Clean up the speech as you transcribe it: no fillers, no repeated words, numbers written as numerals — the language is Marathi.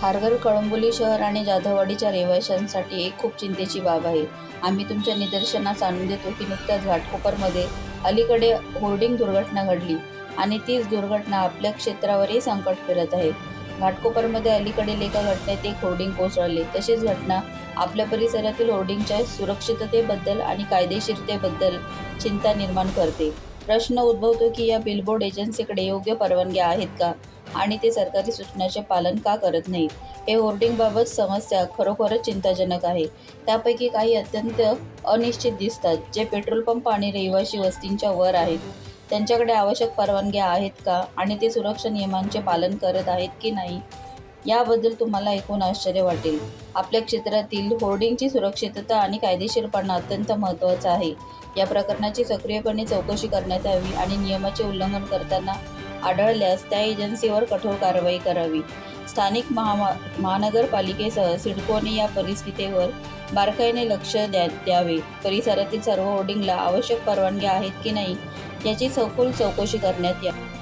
खारघर कळंबोली शहर आणि जाधववाडीच्या रहिवाशांसाठी एक खूप चिंतेची बाब आहे. आम्ही तुमच्या निदर्शनास आणून देतो की नुकत्याच घाटकोपरमध्ये अलीकडे होर्डिंग दुर्घटना घडली आणि तीच दुर्घटना आपल्या क्षेत्रावरही संकट फिरत आहे. घाटकोपरमध्ये अलीकडील एका घटनेत एक होर्डिंग कोसळले. तशीच घटना आपल्या परिसरातील होर्डिंगच्या सुरक्षिततेबद्दल आणि कायदेशीरतेबद्दल चिंता निर्माण करते. प्रश्न उद्भवतो की या बिलबोर्ड एजन्सीकडे योग्य परवानग्या आहेत का आणि ते सरकारी सूचनांचे पालन का करत नाहीत? हे होर्डिंगबाबत समस्या खरोखरच चिंताजनक आहे. त्यापैकी काही अत्यंत अनिश्चित दिसतात, जे पेट्रोल पंप आणि रहिवासी वस्तींच्या वर आहेत. त्यांच्याकडे आवश्यक परवानग्या आहेत का आणि ते सुरक्षा नियमांचे पालन करत आहेत की नाही, याबद्दल तुम्हाला ऐकून आश्चर्य वाटेल. आपल्या क्षेत्रातील होर्डिंगची सुरक्षितता आणि कायदेशीरपणा अत्यंत महत्त्वाचा आहे. या प्रकरणाची सक्रियपणे चौकशी करण्यात यावी आणि नियमाचे उल्लंघन करताना आढळल्यास त्या एजन्सीवर कठोर कारवाई करावी. स्थानिक महानगरपालिकेसह सिडकोने या परिस्थितीवर बारकाईने लक्ष द्यावे. परिसरातील सर्व होर्डिंगला आवश्यक परवानग्या आहेत की नाही याची सखोल चौकशी करण्यात यावी.